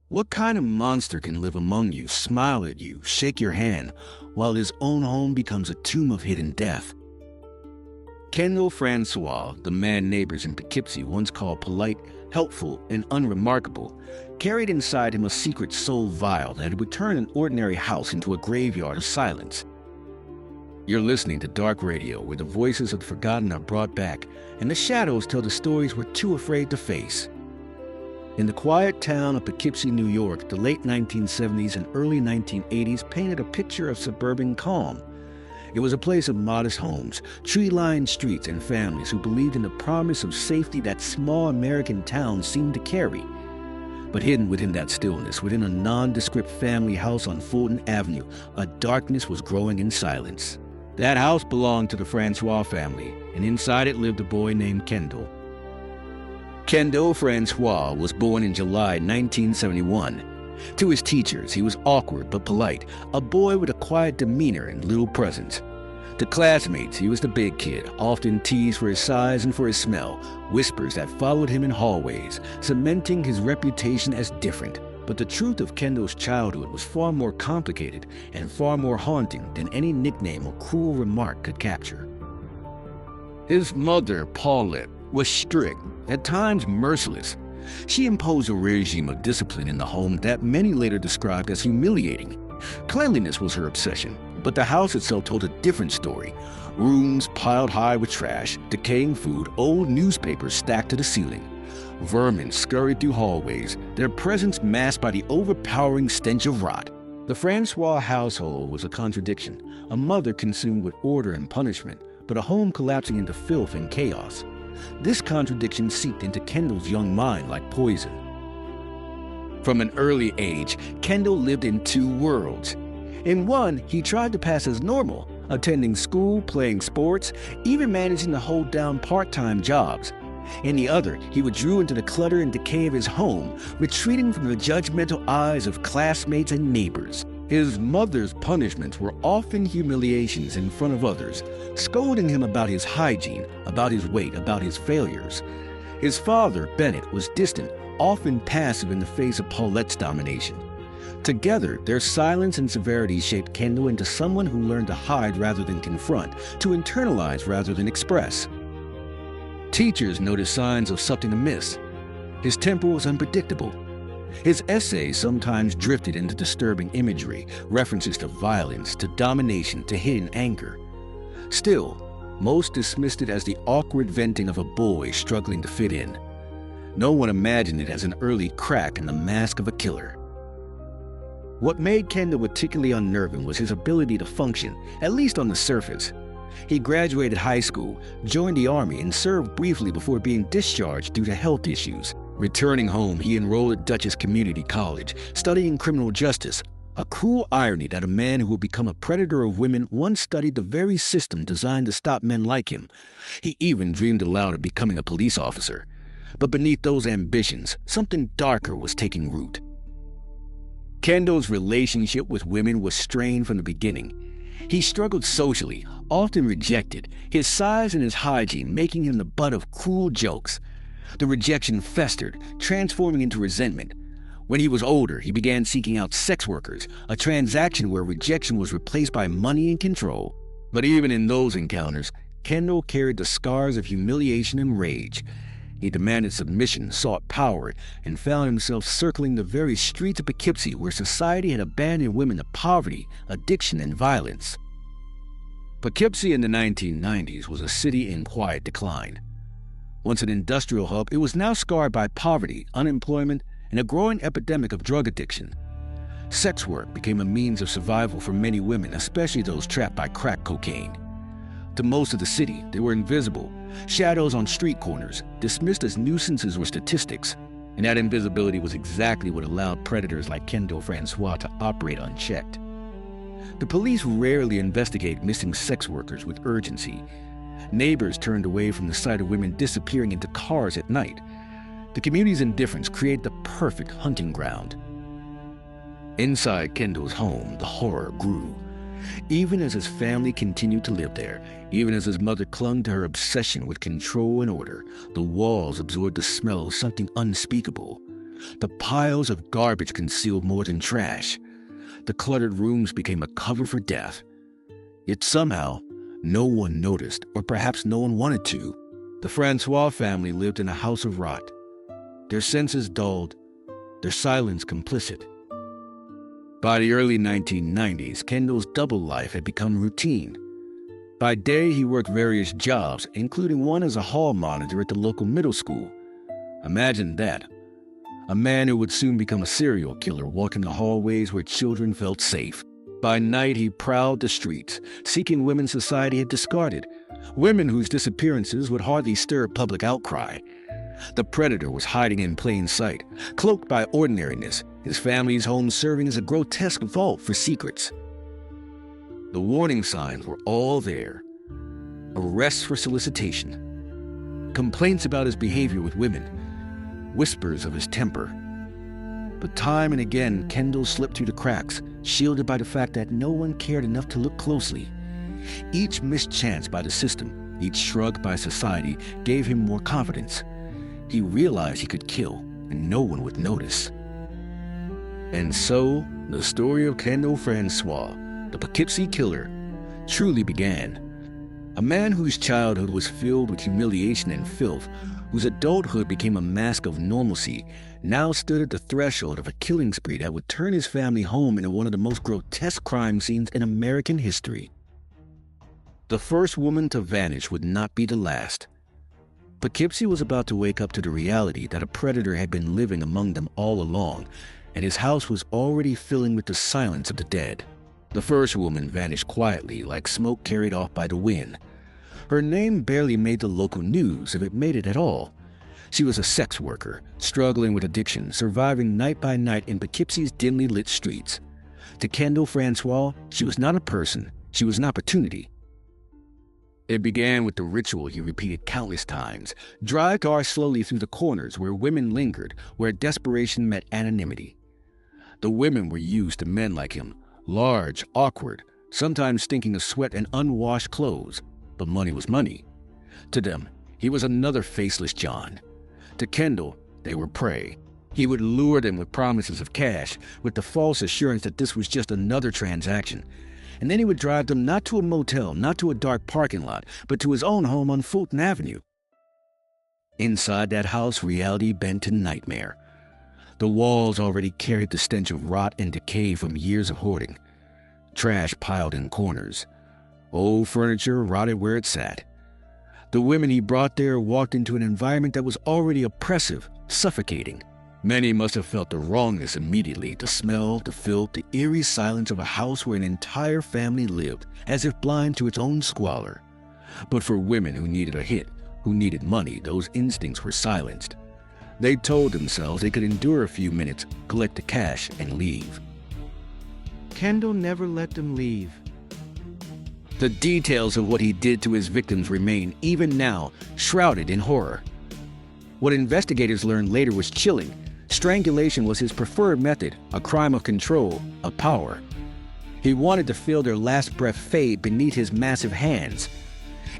What kind of monster can live among you, smile at you, shake your hand, while his own home becomes a tomb of hidden death? Kendall Francois, the man neighbors in Poughkeepsie once called polite, helpful, and unremarkable, carried inside him a secret so vile that it would turn an ordinary house into a graveyard of silence. You're listening to Dark Radio, where the voices of the forgotten are brought back, and the shadows tell the stories we're too afraid to face. In the quiet town of Poughkeepsie, New York, the late 1970s and early 1980s painted a picture of suburban calm. It was a place of modest homes, tree-lined streets, and families who believed in the promise of safety that small American towns seemed to carry. But hidden within that stillness, within a nondescript family house on Fulton Avenue, a darkness was growing in silence. That house belonged to the Francois family, and inside it lived a boy named Kendall. Kendall Francois was born in July 1971. To his teachers, he was awkward but polite, a boy with a quiet demeanor and little presence. To classmates, he was the big kid, often teased for his size and for his smell, whispers that followed him in hallways, cementing his reputation as different. But the truth of Kendall's childhood was far more complicated and far more haunting than any nickname or cruel remark could capture. His mother, Paulette, was strict, at times merciless. She imposed a regime of discipline in the home that many later described as humiliating. Cleanliness was her obsession, but the house itself told a different story. Rooms piled high with trash, decaying food, old newspapers stacked to the ceiling. Vermin scurried through hallways, their presence masked by the overpowering stench of rot. The Francois household was a contradiction, a mother consumed with order and punishment, but a home collapsing into filth and chaos. This contradiction seeped into Kendall's young mind like poison. From an early age, Kendall lived in two worlds. In one, he tried to pass as normal, attending school, playing sports, even managing to hold down part-time jobs. In the other, he withdrew into the clutter and decay of his home, retreating from the judgmental eyes of classmates and neighbors. His mother's punishments were often humiliations in front of others, scolding him about his hygiene, about his weight, about his failures. His father, Bennett, was distant, often passive in the face of Paulette's domination. Together, their silence and severity shaped Kendall into someone who learned to hide rather than confront, to internalize rather than express. Teachers noticed signs of something amiss. His temper was unpredictable. His essays sometimes drifted into disturbing imagery, references to violence, to domination, to hidden anger. Still, most dismissed it as the awkward venting of a boy struggling to fit in. No one imagined it as an early crack in the mask of a killer. What made Kendall particularly unnerving was his ability to function, at least on the surface. He graduated high school, joined the Army, and served briefly before being discharged due to health issues. Returning home, he enrolled at Dutchess Community College, studying criminal justice, a cruel irony that a man who would become a predator of women once studied the very system designed to stop men like him. He even dreamed aloud of becoming a police officer. But beneath those ambitions, something darker was taking root. Kendall's relationship with women was strained from the beginning. He struggled socially, often rejected, his size and his hygiene making him the butt of cruel jokes. The rejection festered, transforming into resentment. When he was older, he began seeking out sex workers, a transaction where rejection was replaced by money and control. But even in those encounters, Kendall carried the scars of humiliation and rage. He demanded submission, sought power, and found himself circling the very streets of Poughkeepsie where society had abandoned women to poverty, addiction, and violence. Poughkeepsie in the 1990s was a city in quiet decline. Once an industrial hub, it was now scarred by poverty, unemployment, and a growing epidemic of drug addiction. Sex work became a means of survival for many women, especially those trapped by crack cocaine. To most of the city, they were invisible, shadows on street corners, dismissed as nuisances or statistics. And that invisibility was exactly what allowed predators like Kendall Francois to operate unchecked. The police rarely investigate missing sex workers with urgency. Neighbors turned away from the sight of women disappearing into cars at night. The community's indifference created the perfect hunting ground. Inside Kendall's home, the horror grew. Even as his family continued to live there, even as his mother clung to her obsession with control and order, the walls absorbed the smell of something unspeakable. The piles of garbage concealed more than trash. The cluttered rooms became a cover for death. Yet somehow, no one noticed, or perhaps no one wanted to. The Francois family lived in a house of rot, their senses dulled, their silence complicit. By the early 1990s, Kendall's double life had become routine. By day, he worked various jobs, including one as a hall monitor at the local middle school. Imagine that. A man who would soon become a serial killer walking the hallways where children felt safe. By night, he prowled the streets, seeking women society had discarded, women whose disappearances would hardly stir public outcry. The predator was hiding in plain sight, cloaked by ordinariness, his family's home serving as a grotesque vault for secrets. The warning signs were all there. Arrests for solicitation, complaints about his behavior with women, whispers of his temper. But time and again, Kendall slipped through the cracks, shielded by the fact that no one cared enough to look closely. Each missed chance by the system, each shrug by society, gave him more confidence. He realized he could kill, and no one would notice. And so, the story of Kendall Francois, the Poughkeepsie killer, truly began. A man whose childhood was filled with humiliation and filth, whose adulthood became a mask of normalcy, now stood at the threshold of a killing spree that would turn his family home into one of the most grotesque crime scenes in American history. The first woman to vanish would not be the last. Poughkeepsie was about to wake up to the reality that a predator had been living among them all along, and his house was already filling with the silence of the dead. The first woman vanished quietly, like smoke carried off by the wind. Her name barely made the local news, if it made it at all. She was a sex worker, struggling with addiction, surviving night by night in Poughkeepsie's dimly lit streets. To Kendall Francois, she was not a person, she was an opportunity. It began with the ritual he repeated countless times. Drive cars slowly through the corners where women lingered, where desperation met anonymity. The women were used to men like him, large, awkward, sometimes stinking of sweat and unwashed clothes. But money was money. To them, he was another faceless John. To Kendall, they were prey. He would lure them with promises of cash, with the false assurance that this was just another transaction. And then he would drive them not to a motel, not to a dark parking lot, but to his own home on Fulton Avenue. Inside that house, reality bent to nightmare. The walls already carried the stench of rot and decay from years of hoarding. Trash piled in corners. Old furniture rotted where it sat. The women he brought there walked into an environment that was already oppressive, suffocating. Many must have felt the wrongness immediately, the smell, the filth, the eerie silence of a house where an entire family lived, as if blind to its own squalor. But for women who needed a hit, who needed money, those instincts were silenced. They told themselves they could endure a few minutes, collect the cash, and leave. Kendall never let them leave. The details of what he did to his victims remain, even now, shrouded in horror. What investigators learned later was chilling. Strangulation was his preferred method, a crime of control, of power. He wanted to feel their last breath fade beneath his massive hands.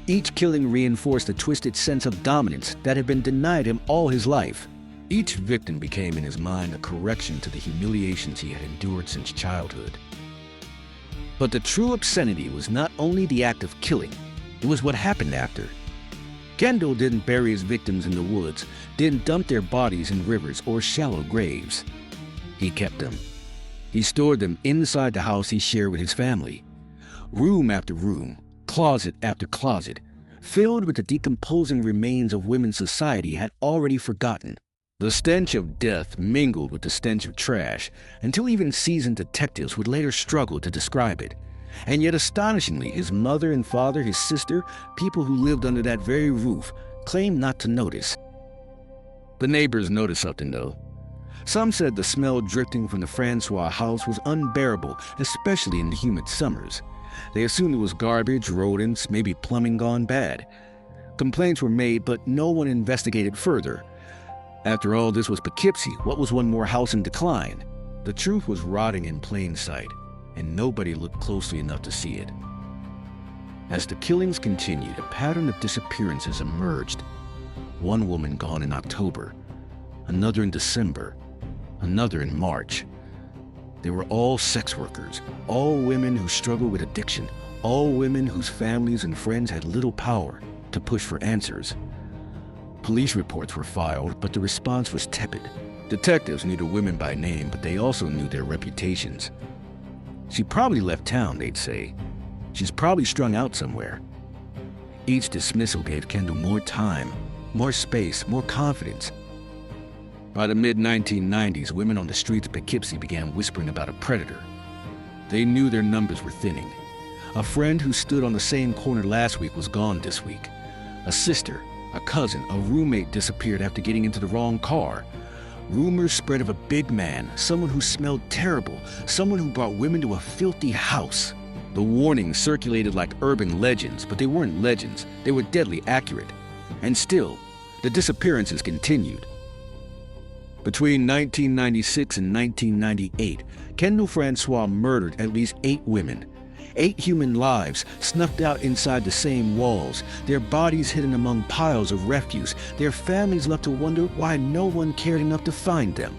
Each killing reinforced a twisted sense of dominance that had been denied him all his life. Each victim became in his mind a correction to the humiliations he had endured since childhood. But the true obscenity was not only the act of killing, it was what happened after. Kendall didn't bury his victims in the woods, didn't dump their bodies in rivers or shallow graves. He kept them. He stored them inside the house he shared with his family. Room after room, closet after closet, filled with the decomposing remains of women society had already forgotten. The stench of death mingled with the stench of trash, until even seasoned detectives would later struggle to describe it. And yet astonishingly, his mother and father, his sister, people who lived under that very roof, claimed not to notice. The neighbors noticed something though. Some said the smell drifting from the Francois house was unbearable, especially in the humid summers. They assumed it was garbage, rodents, maybe plumbing gone bad. Complaints were made, but no one investigated further. After all, this was Poughkeepsie. What was one more house in decline? The truth was rotting in plain sight, and nobody looked closely enough to see it. As the killings continued, a pattern of disappearances emerged. One woman gone in October, another in December, another in March. They were all sex workers, all women who struggled with addiction, all women whose families and friends had little power to push for answers. Police reports were filed, but the response was tepid. Detectives knew the women by name, but they also knew their reputations. She probably left town, they'd say. She's probably strung out somewhere. Each dismissal gave Kendall more time, more space, more confidence. By the mid-1990s, women on the streets of Poughkeepsie began whispering about a predator. They knew their numbers were thinning. A friend who stood on the same corner last week was gone this week. A sister, a cousin, a roommate disappeared after getting into the wrong car. Rumors spread of a big man, someone who smelled terrible, someone who brought women to a filthy house. The warnings circulated like urban legends, but they weren't legends. They were deadly accurate. And still, the disappearances continued. Between 1996 and 1998, Kendall Francois murdered at least 8 women. 8 human lives snuffed out inside the same walls, their bodies hidden among piles of refuse, their families left to wonder why no one cared enough to find them.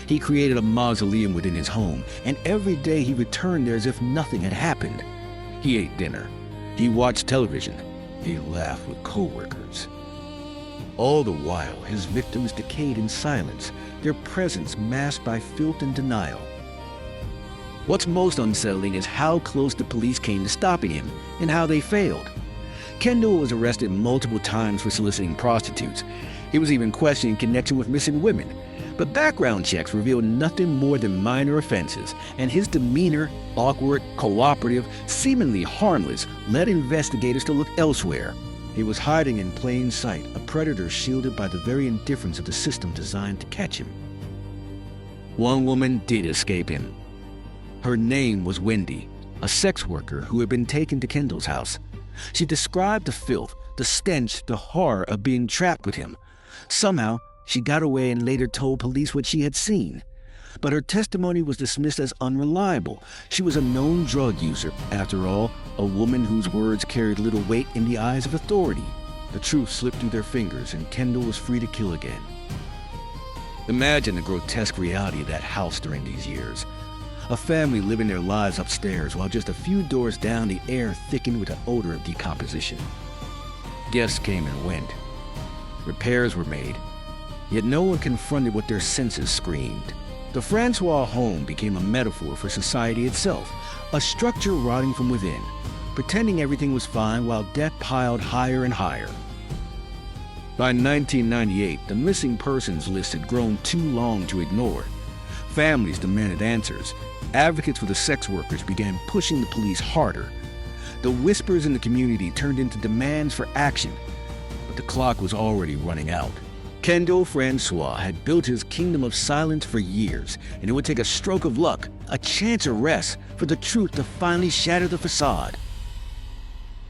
He created a mausoleum within his home, and every day he returned there as if nothing had happened. He ate dinner. He watched television. He laughed with coworkers. All the while, his victims decayed in silence, their presence masked by filth and denial. What's most unsettling is how close the police came to stopping him and how they failed. Kendall was arrested multiple times for soliciting prostitutes. He was even questioned in connection with missing women. But background checks revealed nothing more than minor offenses, and his demeanor, awkward, cooperative, seemingly harmless, led investigators to look elsewhere. He was hiding in plain sight, a predator shielded by the very indifference of the system designed to catch him. One woman did escape him. Her name was Wendy, a sex worker who had been taken to Kendall's house. She described the filth, the stench, the horror of being trapped with him. Somehow, she got away and later told police what she had seen. But her testimony was dismissed as unreliable. She was a known drug user, after all, a woman whose words carried little weight in the eyes of authority. The truth slipped through their fingers, and Kendall was free to kill again. Imagine the grotesque reality of that house during these years. A family living their lives upstairs, while just a few doors down the air thickened with the odor of decomposition. Guests came and went. Repairs were made. Yet no one confronted what their senses screamed. The Francois home became a metaphor for society itself, a structure rotting from within, pretending everything was fine while death piled higher and higher. By 1998, the missing persons list had grown too long to ignore. Families demanded answers. Advocates for the sex workers began pushing the police harder. The whispers in the community turned into demands for action, but the clock was already running out. Kendall Francois had built his kingdom of silence for years, and it would take a stroke of luck, a chance arrest, for the truth to finally shatter the facade.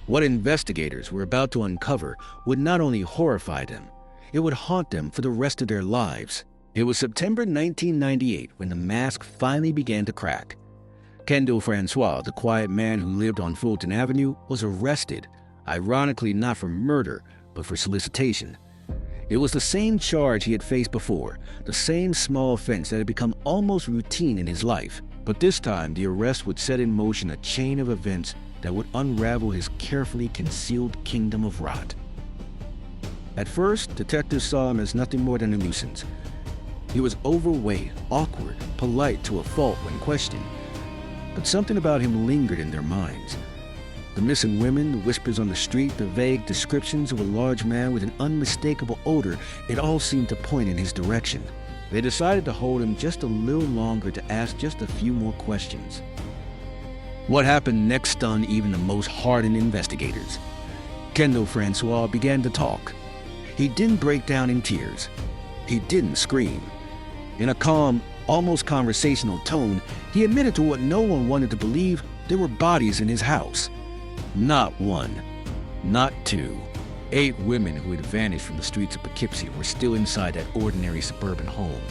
What investigators were about to uncover would not only horrify them, it would haunt them for the rest of their lives. It was September 1998 when the mask finally began to crack. Kendall Francois, the quiet man who lived on Fulton Avenue, was arrested, ironically not for murder, but for solicitation. It was the same charge he had faced before, the same small offense that had become almost routine in his life. But this time, the arrest would set in motion a chain of events that would unravel his carefully concealed kingdom of rot. At first, detectives saw him as nothing more than a nuisance. He was overweight, awkward, polite to a fault when questioned. But something about him lingered in their minds. The missing women, the whispers on the street, the vague descriptions of a large man with an unmistakable odor, it all seemed to point in his direction. They decided to hold him just a little longer to ask just a few more questions. What happened next stunned even the most hardened investigators. Kendall Francois began to talk. He didn't break down in tears. He didn't scream. In a calm, almost conversational tone, he admitted to what no one wanted to believe: there were bodies in his house. Not one, not two. 8 women who had vanished from the streets of Poughkeepsie were still inside that ordinary suburban home,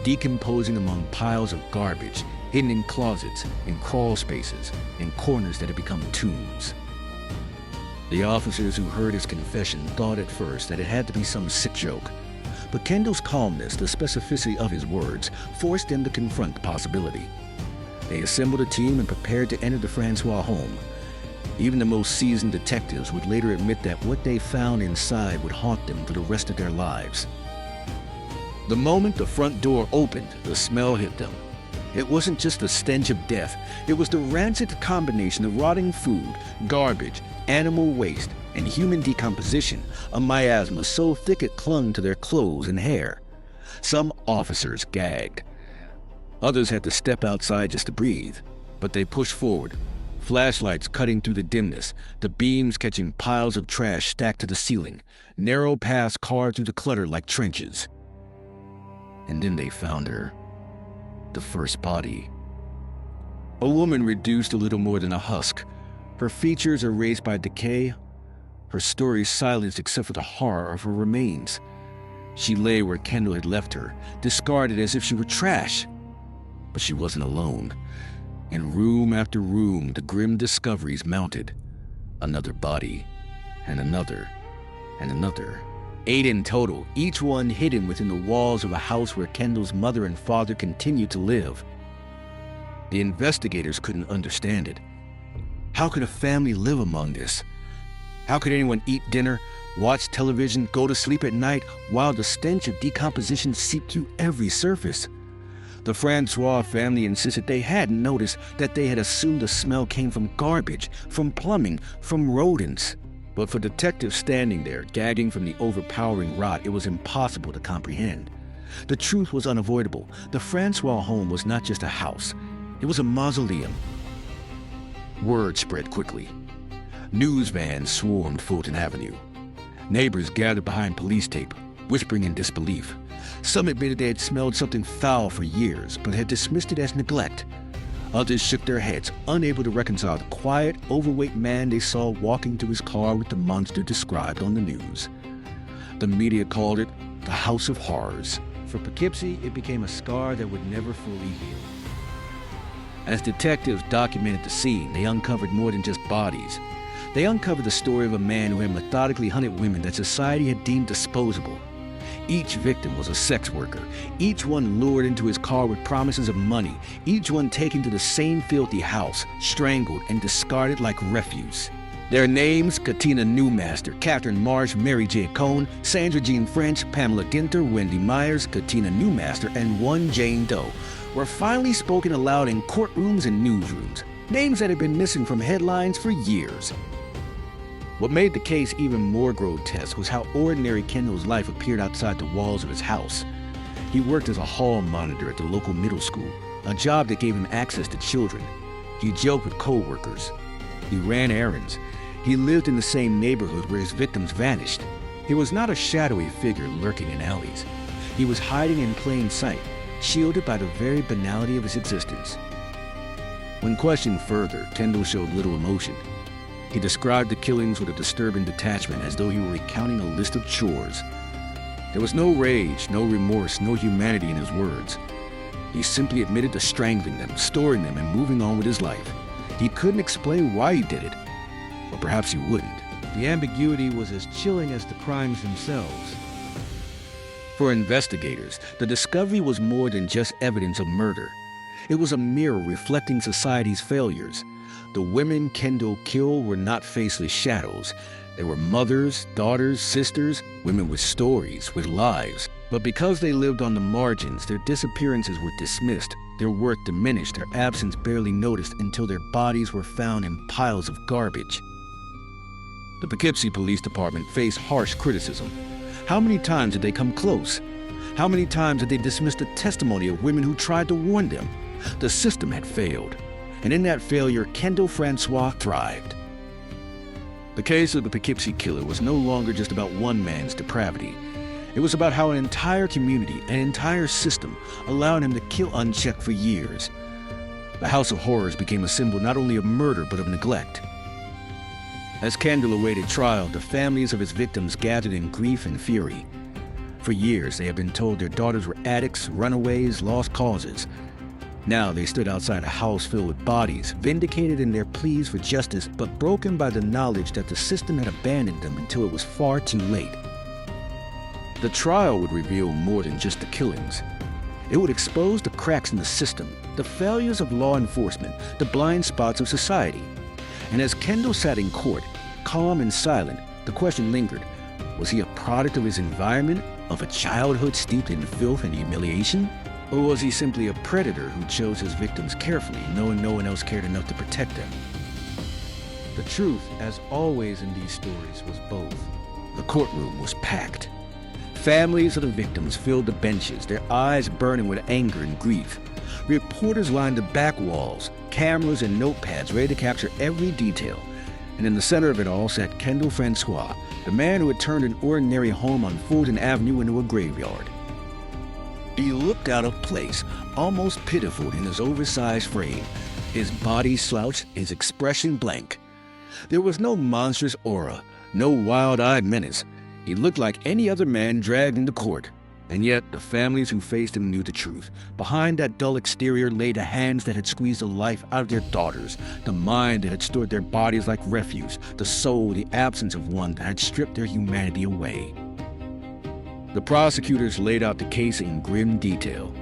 decomposing among piles of garbage, hidden in closets, in crawl spaces, in corners that had become tombs. The officers who heard his confession thought at first that it had to be some sick joke. But Kendall's calmness, the specificity of his words, forced them to confront the possibility. They assembled a team and prepared to enter the Francois home. Even the most seasoned detectives would later admit that what they found inside would haunt them for the rest of their lives. The moment the front door opened, the smell hit them. It wasn't just the stench of death. It was the rancid combination of rotting food, garbage, animal waste, and human decomposition, a miasma so thick it clung to their clothes and hair. Some officers gagged. Others had to step outside just to breathe, but they pushed forward, flashlights cutting through the dimness, the beams catching piles of trash stacked to the ceiling, narrow paths carved through the clutter like trenches. And then they found her. The first body. A woman reduced to little more than a husk, her features erased by decay, her story silenced except for the horror of her remains. She lay where Kendall had left her, discarded as if she were trash. But she wasn't alone. In room after room, the grim discoveries mounted. Another body, and another, and another. 8 in total, each one hidden within the walls of a house where Kendall's mother and father continued to live. The investigators couldn't understand it. How could a family live among this? How could anyone eat dinner, watch television, go to sleep at night while the stench of decomposition seeped through every surface? The Francois family insisted they hadn't noticed, that they had assumed the smell came from garbage, from plumbing, from rodents. But for detectives standing there, gagging from the overpowering rot, it was impossible to comprehend. The truth was unavoidable. The Francois home was not just a house. It was a mausoleum. Word spread quickly. News vans swarmed Fulton Avenue. Neighbors gathered behind police tape, whispering in disbelief. Some admitted they had smelled something foul for years, but had dismissed it as neglect. Others shook their heads, unable to reconcile the quiet, overweight man they saw walking to his car with the monster described on the news. The media called it the House of Horrors. For Poughkeepsie, it became a scar that would never fully heal. As detectives documented the scene, they uncovered more than just bodies. They uncovered the story of a man who had methodically hunted women that society had deemed disposable. Each victim was a sex worker, each one lured into his car with promises of money, each one taken to the same filthy house, strangled and discarded like refuse. Their names: Katina Newmaster, Catherine Marsh, Mary J. Cohn, Sandra Jean French, Pamela Ginter, Wendy Myers, Katina Newmaster, and one Jane Doe, were finally spoken aloud in courtrooms and newsrooms, names that had been missing from headlines for years. What made the case even more grotesque was how ordinary Kendall's life appeared outside the walls of his house. He worked as a hall monitor at the local middle school, a job that gave him access to children. He joked with co-workers. He ran errands. He lived in the same neighborhood where his victims vanished. He was not a shadowy figure lurking in alleys. He was hiding in plain sight, shielded by the very banality of his existence. When questioned further, Kendall showed little emotion. He described the killings with a disturbing detachment, as though he were recounting a list of chores. There was no rage, no remorse, no humanity in his words. He simply admitted to strangling them, storing them, and moving on with his life. He couldn't explain why he did it, or perhaps he wouldn't. The ambiguity was as chilling as the crimes themselves. For investigators, the discovery was more than just evidence of murder. It was a mirror reflecting society's failures. The women Kendall killed were not faceless shadows. They were mothers, daughters, sisters, women with stories, with lives. But because they lived on the margins, their disappearances were dismissed, their worth diminished, their absence barely noticed until their bodies were found in piles of garbage. The Poughkeepsie Police Department faced harsh criticism. How many times did they come close? How many times did they dismiss the testimony of women who tried to warn them? The system had failed. And in that failure, Kendall Francois thrived. The case of the Poughkeepsie killer was no longer just about one man's depravity. It was about how an entire community, an entire system, allowed him to kill unchecked for years. The House of Horrors became a symbol not only of murder, but of neglect. As Kendall awaited trial, the families of his victims gathered in grief and fury. For years, they had been told their daughters were addicts, runaways, lost causes. Now they stood outside a house filled with bodies, vindicated in their pleas for justice, but broken by the knowledge that the system had abandoned them until it was far too late. The trial would reveal more than just the killings. It would expose the cracks in the system, the failures of law enforcement, the blind spots of society. And as Kendall sat in court, calm and silent, the question lingered. Was he a product of his environment, of a childhood steeped in filth and humiliation? Or was he simply a predator who chose his victims carefully, knowing no one else cared enough to protect them? The truth, as always in these stories, was both. The courtroom was packed. Families of the victims filled the benches, their eyes burning with anger and grief. Reporters lined the back walls, cameras and notepads ready to capture every detail. And in the center of it all sat Kendall Francois, the man who had turned an ordinary home on Fulton Avenue into a graveyard. He looked out of place, almost pitiful in his oversized frame, his body slouched, his expression blank. There was no monstrous aura, no wild-eyed menace. He looked like any other man dragged into court. And yet, the families who faced him knew the truth. Behind that dull exterior lay the hands that had squeezed the life out of their daughters, the mind that had stored their bodies like refuse, the soul, the absence of one that had stripped their humanity away. The prosecutors laid out the case in grim detail.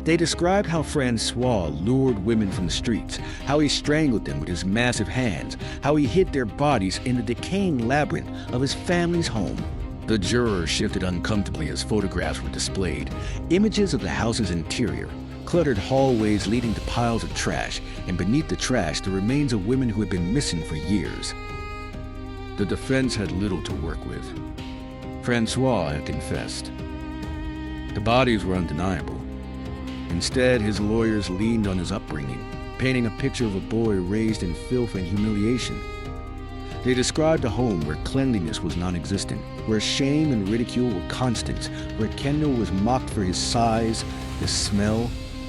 They described how Francois lured women from the streets, how he strangled them with his massive hands, how he hid their bodies in the decaying labyrinth of his family's home. The jurors shifted uncomfortably as photographs were displayed, images of the house's interior, cluttered hallways leading to piles of trash, and beneath the trash the remains of women who had been missing for years. The defense had little to work with. Francois had confessed. The bodies were undeniable. Instead, his lawyers leaned on his upbringing, painting a picture of a boy raised in filth and humiliation. They described a home where cleanliness was non-existent, where shame and ridicule were constants, where Kendall was mocked for his size, his smell,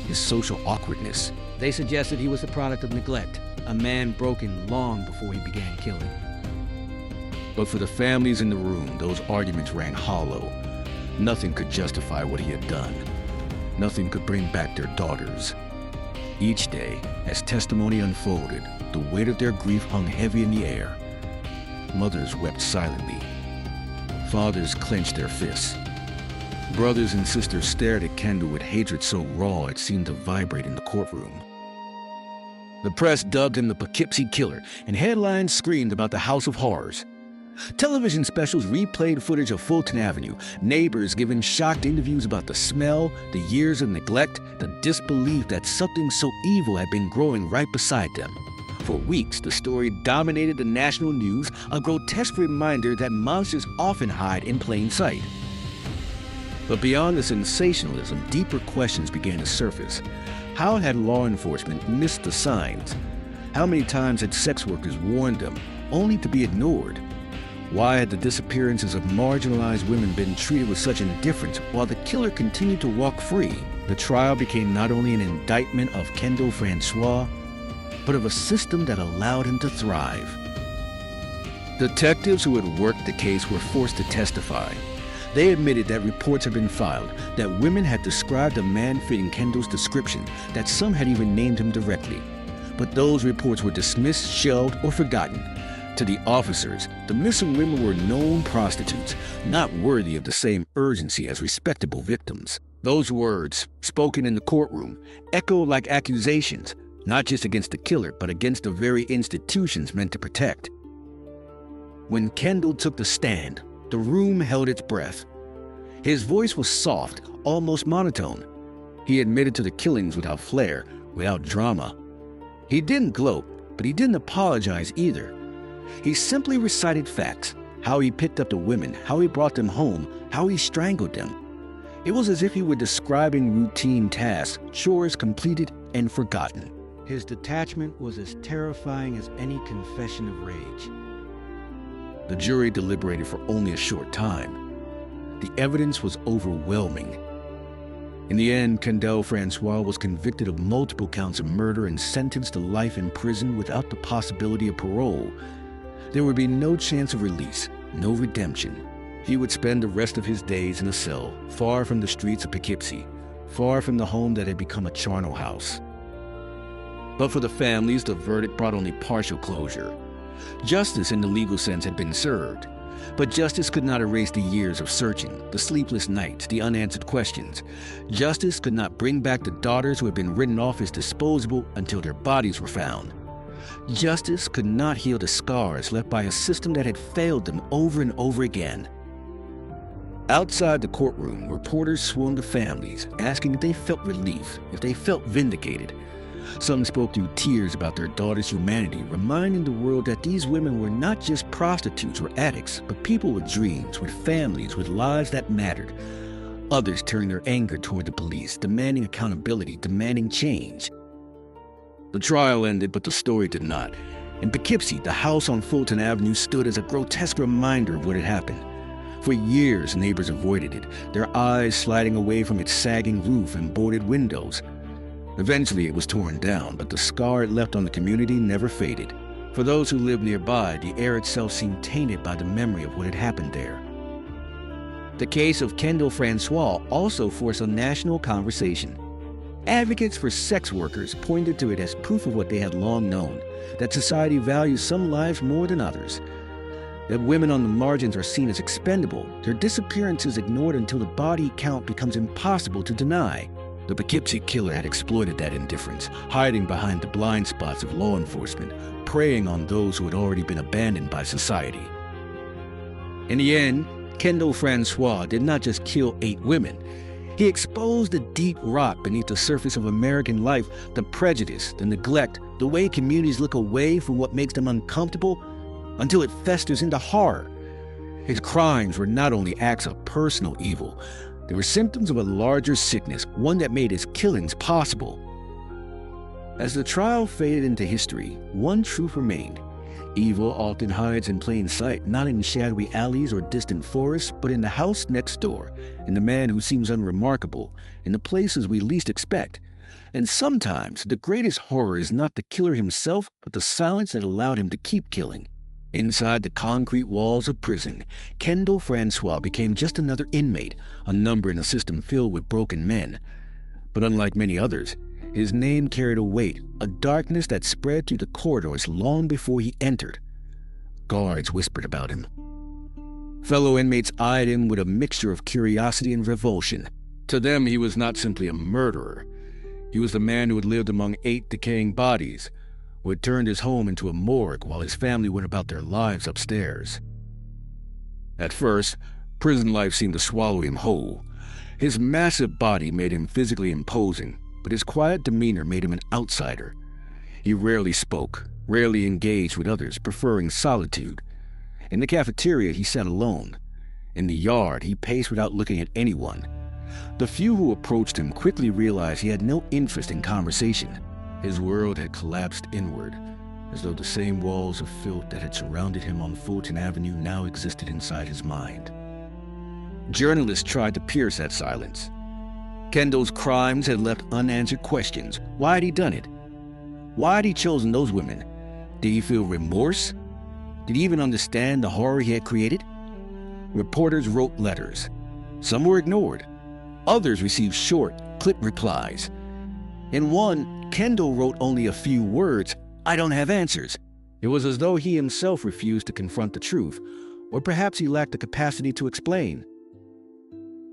his social awkwardness. They suggested he was the product of neglect, a man broken long before he began killing. But for the families in the room, those arguments rang hollow. Nothing could justify what he had done. Nothing could bring back their daughters. Each day, as testimony unfolded, the weight of their grief hung heavy in the air. Mothers wept silently. Fathers clenched their fists. Brothers and sisters stared at Kendall with hatred so raw it seemed to vibrate in the courtroom. The press dubbed him the Poughkeepsie Killer, and headlines screamed about the House of Horrors. Television specials replayed footage of Fulton Avenue, neighbors giving shocked interviews about the smell, the years of neglect, the disbelief that something so evil had been growing right beside them. For weeks, the story dominated the national news, a grotesque reminder that monsters often hide in plain sight. But beyond the sensationalism, deeper questions began to surface. How had law enforcement missed the signs? How many times had sex workers warned them, only to be ignored? Why had the disappearances of marginalized women been treated with such indifference while the killer continued to walk free? The trial became not only an indictment of Kendall Francois, but of a system that allowed him to thrive. Detectives who had worked the case were forced to testify. They admitted that reports had been filed, that women had described a man fitting Kendall's description, that some had even named him directly. But those reports were dismissed, shelved, or forgotten. To the officers, the missing women were known prostitutes, not worthy of the same urgency as respectable victims. Those words, spoken in the courtroom, echoed like accusations, not just against the killer, but against the very institutions meant to protect. When Kendall took the stand, the room held its breath. His voice was soft, almost monotone. He admitted to the killings without flair, without drama. He didn't gloat, but he didn't apologize either. He simply recited facts, how he picked up the women, how he brought them home, how he strangled them. It was as if he were describing routine tasks, chores completed and forgotten. His detachment was as terrifying as any confession of rage. The jury deliberated for only a short time. The evidence was overwhelming. In the end, Kendall Francois was convicted of multiple counts of murder and sentenced to life in prison without the possibility of parole. There would be no chance of release, no redemption. He would spend the rest of his days in a cell, far from the streets of Poughkeepsie, far from the home that had become a charnel house. But for the families, the verdict brought only partial closure. Justice in the legal sense had been served. But justice could not erase the years of searching, the sleepless nights, the unanswered questions. Justice could not bring back the daughters who had been written off as disposable until their bodies were found. Justice could not heal the scars left by a system that had failed them over and over again. Outside the courtroom, reporters swarmed the families, asking if they felt relief, if they felt vindicated. Some spoke through tears about their daughter's humanity, reminding the world that these women were not just prostitutes or addicts, but people with dreams, with families, with lives that mattered. Others turned their anger toward the police, demanding accountability, demanding change. The trial ended, but the story did not. In Poughkeepsie, the house on Fulton Avenue stood as a grotesque reminder of what had happened. For years, neighbors avoided it, their eyes sliding away from its sagging roof and boarded windows. Eventually, it was torn down, but the scar it left on the community never faded. For those who lived nearby, the air itself seemed tainted by the memory of what had happened there. The case of Kendall Francois also forced a national conversation. Advocates for sex workers pointed to it as proof of what they had long known, that society values some lives more than others. That women on the margins are seen as expendable, their disappearance is ignored until the body count becomes impossible to deny. The Poughkeepsie killer had exploited that indifference, hiding behind the blind spots of law enforcement, preying on those who had already been abandoned by society. In the end, Kendall Francois did not just kill 8 women. He exposed the deep rot beneath the surface of American life, the prejudice, the neglect, the way communities look away from what makes them uncomfortable until it festers into horror. His crimes were not only acts of personal evil, they were symptoms of a larger sickness, one that made his killings possible. As the trial faded into history, one truth remained. Evil often hides in plain sight, not in shadowy alleys or distant forests, but in the house next door, in the man who seems unremarkable, in the places we least expect. And sometimes the greatest horror is not the killer himself, but the silence that allowed him to keep killing. Inside the concrete walls of prison, Kendall Francois became just another inmate, a number in a system filled with broken men. But unlike many others, his name carried a weight, a darkness that spread through the corridors long before he entered. Guards whispered about him. Fellow inmates eyed him with a mixture of curiosity and revulsion. To them, he was not simply a murderer. He was the man who had lived among 8 decaying bodies, who had turned his home into a morgue while his family went about their lives upstairs. At first, prison life seemed to swallow him whole. His massive body made him physically imposing, but his quiet demeanor made him an outsider. He rarely spoke, rarely engaged with others, preferring solitude. In the cafeteria, he sat alone. In the yard, he paced without looking at anyone. The few who approached him quickly realized he had no interest in conversation. His world had collapsed inward, as though the same walls of filth that had surrounded him on Fulton Avenue now existed inside his mind. Journalists tried to pierce that silence. Kendall's crimes had left unanswered questions. Why had he done it? Why had he chosen those women? Did he feel remorse? Did he even understand the horror he had created? Reporters wrote letters. Some were ignored. Others received short, clipped replies. In one, Kendall wrote only a few words, "I don't have answers." It was as though he himself refused to confront the truth, or perhaps he lacked the capacity to explain.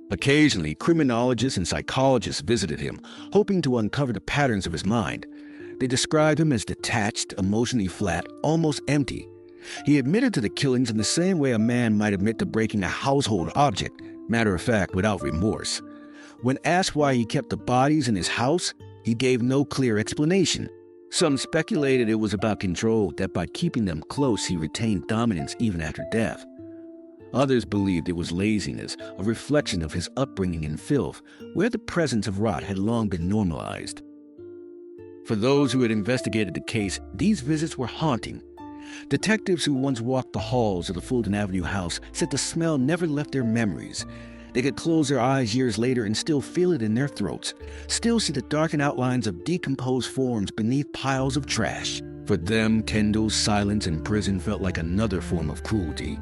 Occasionally, criminologists and psychologists visited him, hoping to uncover the patterns of his mind. They described him as detached, emotionally flat, almost empty. He admitted to the killings in the same way a man might admit to breaking a household object, matter of fact, without remorse. When asked why he kept the bodies in his house, he gave no clear explanation. Some speculated it was about control, that by keeping them close he retained dominance even after death. Others believed it was laziness, a reflection of his upbringing in filth, where the presence of rot had long been normalized. For those who had investigated the case, these visits were haunting. Detectives who once walked the halls of the Fulton Avenue house said the smell never left their memories. They could close their eyes years later and still feel it in their throats, still see the darkened outlines of decomposed forms beneath piles of trash. For them, Kendall's silence in prison felt like another form of cruelty.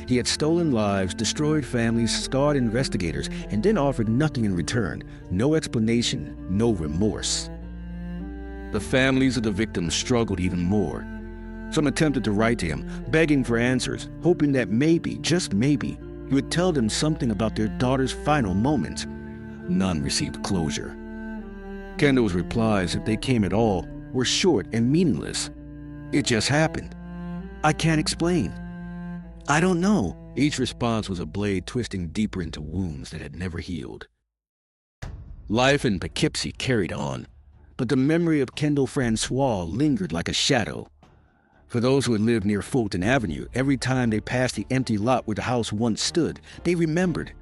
He had stolen lives, destroyed families, scarred investigators, and then offered nothing in return. No explanation, no remorse. The families of the victims struggled even more. Some attempted to write to him, begging for answers, hoping that maybe, just maybe, he would tell them something about their daughter's final moments. None received closure. Kendall's replies, if they came at all, were short and meaningless. It just happened. I can't explain. I don't know. Each response was a blade twisting deeper into wounds that had never healed. Life in Poughkeepsie carried on, but the memory of Kendall Francois lingered like a shadow. For those who had lived near Fulton Avenue, every time they passed the empty lot where the house once stood, they remembered.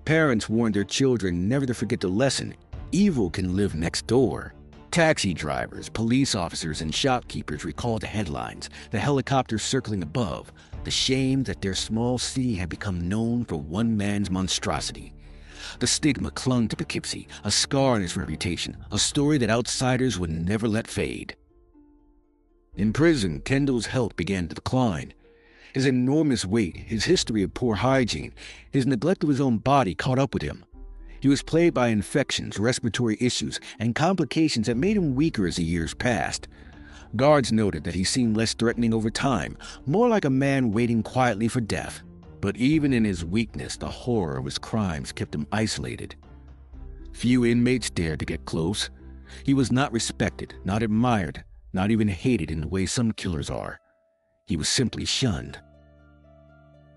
Parents warned their children never to forget the lesson: evil can live next door. Taxi drivers, police officers, and shopkeepers recalled the headlines, the helicopters circling above, the shame that their small city had become known for one man's monstrosity. The stigma clung to Poughkeepsie, a scar in its reputation, a story that outsiders would never let fade. In prison, Kendall's health began to decline. His enormous weight, his history of poor hygiene, his neglect of his own body caught up with him. He was plagued by infections, respiratory issues, and complications that made him weaker as the years passed. Guards noted that he seemed less threatening over time, more like a man waiting quietly for death. But even in his weakness, the horror of his crimes kept him isolated. Few inmates dared to get close. He was not respected, not admired, not even hated in the way some killers are. He was simply shunned.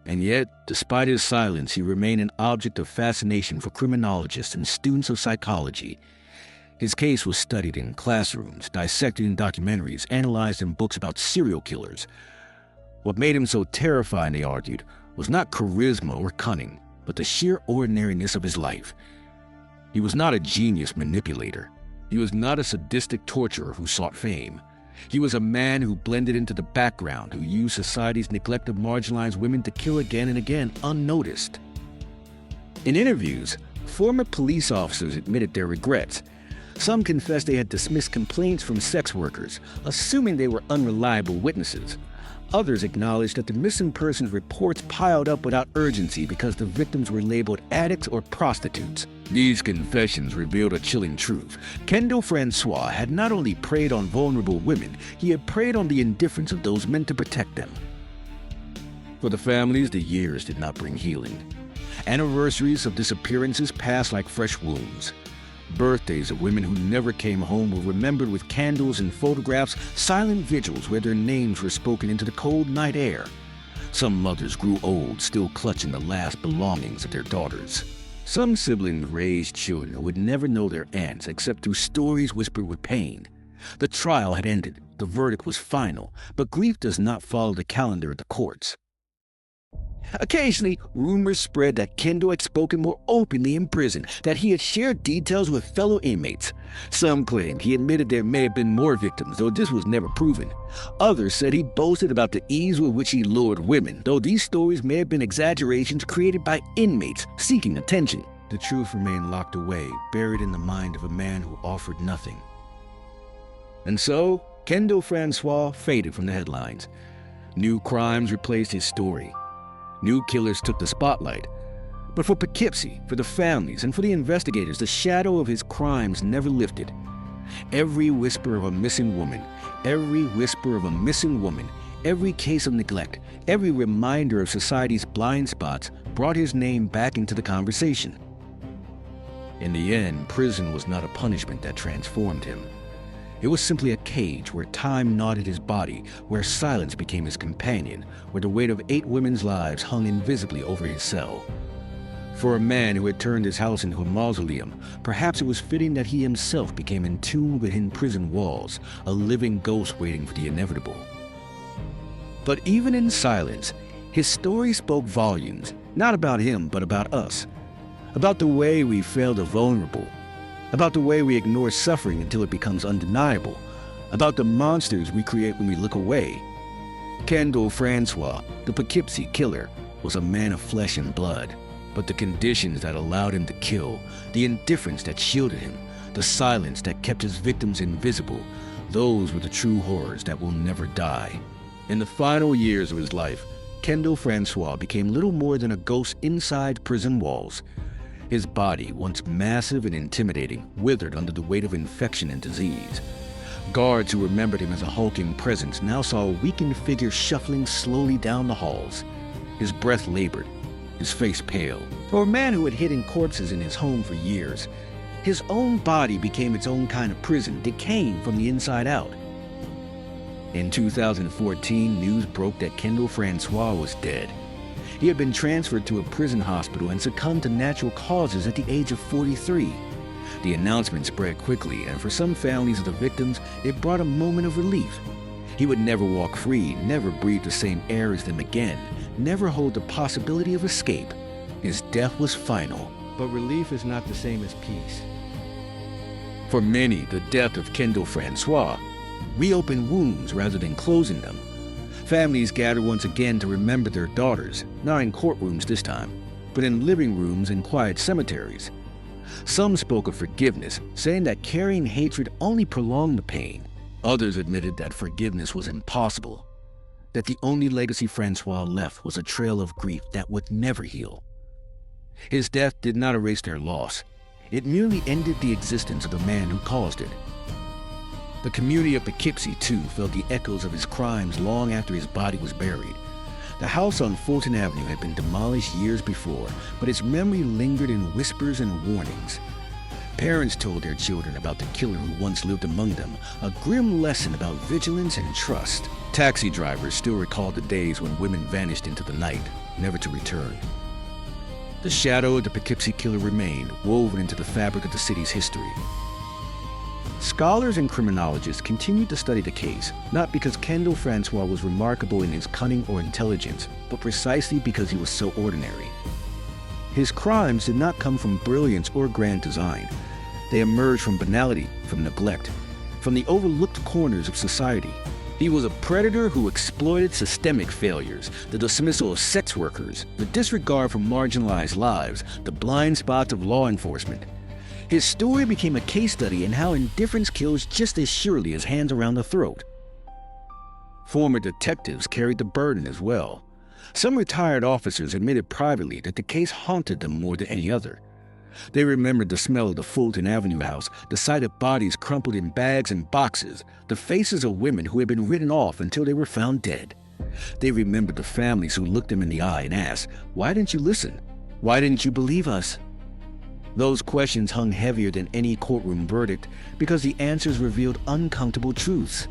And yet, despite his silence, he remained an object of fascination for criminologists and students of psychology. His case was studied in classrooms, dissected in documentaries, analyzed in books about serial killers. What made him so terrifying, they argued, was not charisma or cunning, but the sheer ordinariness of his life. He was not a genius manipulator. He was not a sadistic torturer who sought fame. He was a man who blended into the background, who used society's neglect of marginalized women to kill again and again, unnoticed. In interviews, former police officers admitted their regrets. Some confessed they had dismissed complaints from sex workers, assuming they were unreliable witnesses. Others acknowledged that the missing persons reports piled up without urgency because the victims were labeled addicts or prostitutes. These confessions revealed a chilling truth. Kendall Francois had not only preyed on vulnerable women, he had preyed on the indifference of those meant to protect them. For the families, the years did not bring healing. Anniversaries of disappearances passed like fresh wounds. Birthdays of women who never came home were remembered with candles and photographs, silent vigils where their names were spoken into the cold night air. Some mothers grew old, still clutching the last belongings of their daughters. Some siblings raised children who would never know their aunts except through stories whispered with pain. The trial had ended, the verdict was final, but grief does not follow the calendar of the courts. Occasionally, rumors spread that Kendall had spoken more openly in prison, that he had shared details with fellow inmates. Some claimed he admitted there may have been more victims, though this was never proven. Others said he boasted about the ease with which he lured women, though these stories may have been exaggerations created by inmates seeking attention. The truth remained locked away, buried in the mind of a man who offered nothing. And so, Kendall Francois faded from the headlines. New crimes replaced his story. New killers took the spotlight. But for Poughkeepsie, for the families, and for the investigators, the shadow of his crimes never lifted. Every whisper of a missing woman, every whisper of a missing woman, every case of neglect, every reminder of society's blind spots brought his name back into the conversation. In the end, prison was not a punishment that transformed him. It was simply a cage where time knotted his body, where silence became his companion, where the weight of 8 women's lives hung invisibly over his cell. For a man who had turned his house into a mausoleum, perhaps it was fitting that he himself became entombed within prison walls, a living ghost waiting for the inevitable. But even in silence, his story spoke volumes, not about him, but about us. About the way we fail the vulnerable, about the way we ignore suffering until it becomes undeniable, about the monsters we create when we look away. Kendall Francois, the Poughkeepsie killer, was a man of flesh and blood, but the conditions that allowed him to kill, the indifference that shielded him, the silence that kept his victims invisible, those were the true horrors that will never die. In the final years of his life, Kendall Francois became little more than a ghost inside prison walls. His body, once massive and intimidating, withered under the weight of infection and disease. Guards who remembered him as a hulking presence now saw a weakened figure shuffling slowly down the halls. His breath labored, his face pale. For a man who had hidden corpses in his home for years, his own body became its own kind of prison, decaying from the inside out. In 2014, news broke that Kendall Francois was dead. He had been transferred to a prison hospital and succumbed to natural causes at the age of 43. The announcement spread quickly, and for some families of the victims, it brought a moment of relief. He would never walk free, never breathe the same air as them again, never hold the possibility of escape. His death was final. But relief is not the same as peace. For many, the death of Kendall Francois reopened wounds rather than closing them. Families gathered once again to remember their daughters, not in courtrooms this time, but in living rooms and quiet cemeteries. Some spoke of forgiveness, saying that carrying hatred only prolonged the pain. Others admitted that forgiveness was impossible, that the only legacy Francois left was a trail of grief that would never heal. His death did not erase their loss. It merely ended the existence of the man who caused it. The community of Poughkeepsie, too, felt the echoes of his crimes long after his body was buried. The house on Fulton Avenue had been demolished years before, but its memory lingered in whispers and warnings. Parents told their children about the killer who once lived among them, a grim lesson about vigilance and trust. Taxi drivers still recalled the days when women vanished into the night, never to return. The shadow of the Poughkeepsie killer remained, woven into the fabric of the city's history. Scholars and criminologists continued to study the case, not because Kendall Francois was remarkable in his cunning or intelligence, but precisely because he was so ordinary. His crimes did not come from brilliance or grand design. They emerged from banality, from neglect, from the overlooked corners of society. He was a predator who exploited systemic failures, the dismissal of sex workers, the disregard for marginalized lives, the blind spots of law enforcement. His story became a case study in how indifference kills just as surely as hands around the throat. Former detectives carried the burden as well. Some retired officers admitted privately that the case haunted them more than any other. They remembered the smell of the Fulton Avenue house, the sight of bodies crumpled in bags and boxes, the faces of women who had been written off until they were found dead. They remembered the families who looked them in the eye and asked, "Why didn't you listen? Why didn't you believe us?" Those questions hung heavier than any courtroom verdict because the answers revealed uncomfortable truths.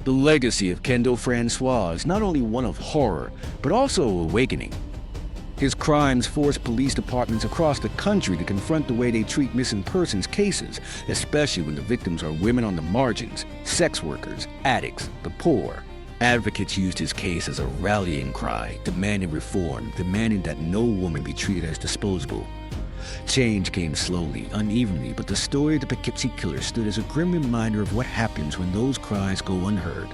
The legacy of Kendall Francois is not only one of horror, but also awakening. His crimes forced police departments across the country to confront the way they treat missing persons cases, especially when the victims are women on the margins, sex workers, addicts, the poor. Advocates used his case as a rallying cry, demanding reform, demanding that no woman be treated as disposable. Change came slowly, unevenly, but the story of the Poughkeepsie killer stood as a grim reminder of what happens when those cries go unheard.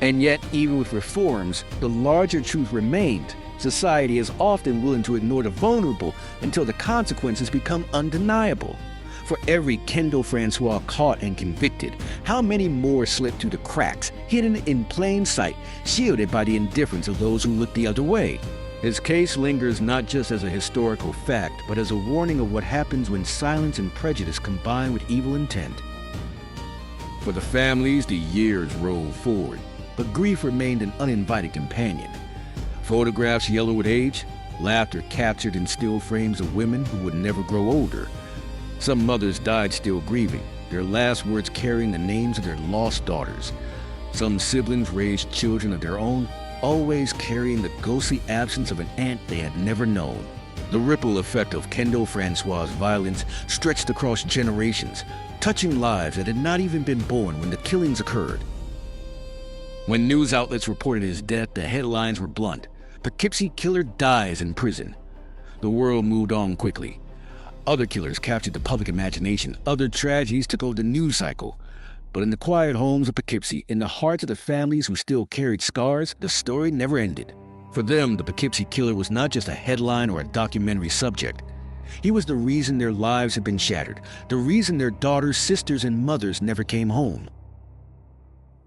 And yet, even with reforms, the larger truth remained. Society is often willing to ignore the vulnerable until the consequences become undeniable. For every Kendall Francois caught and convicted, how many more slipped through the cracks, hidden in plain sight, shielded by the indifference of those who looked the other way? His case lingers not just as a historical fact, but as a warning of what happens when silence and prejudice combine with evil intent. For the families, the years rolled forward, but grief remained an uninvited companion. Photographs yellow with age, laughter captured in still frames of women who would never grow older. Some mothers died still grieving, their last words carrying the names of their lost daughters. Some siblings raised children of their own, always carrying the ghostly absence of an aunt they had never known. The ripple effect of Kendall Francois' violence stretched across generations, touching lives that had not even been born when the killings occurred. When news outlets reported his death, the headlines were blunt. Poughkeepsie killer dies in prison. The world moved on quickly. Other killers captured the public imagination. Other tragedies took over the news cycle. But in the quiet homes of Poughkeepsie, in the hearts of the families who still carried scars, the story never ended. For them, the Poughkeepsie killer was not just a headline or a documentary subject. He was the reason their lives had been shattered, the reason their daughters, sisters, and mothers never came home.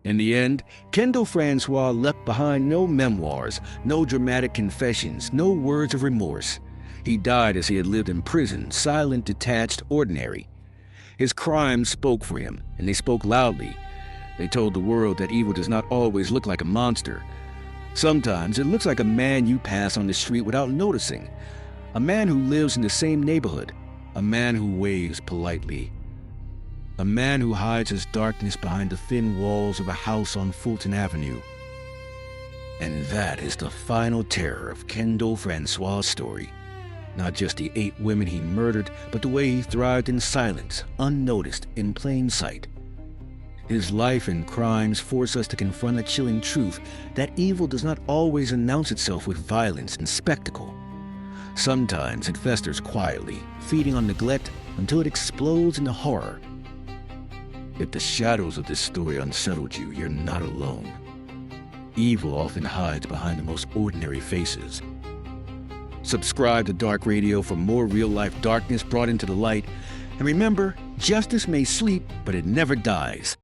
In the end, Kendall Francois left behind no memoirs, no dramatic confessions, no words of remorse. He died as he had lived in prison, silent, detached, ordinary. His crimes spoke for him, and they spoke loudly. They told the world that evil does not always look like a monster. Sometimes it looks like a man you pass on the street without noticing, a man who lives in the same neighborhood, a man who waves politely, a man who hides his darkness behind the thin walls of a house on Fulton Avenue. And that is the final terror of Kendall Francois' story. Not just the 8 women he murdered, but the way he thrived in silence, unnoticed, in plain sight. His life and crimes force us to confront a chilling truth that evil does not always announce itself with violence and spectacle. Sometimes it festers quietly, feeding on neglect until it explodes into horror. If the shadows of this story unsettled you, you're not alone. Evil often hides behind the most ordinary faces. Subscribe to Dark Radio for more real-life darkness brought into the light. And remember, justice may sleep, but it never dies.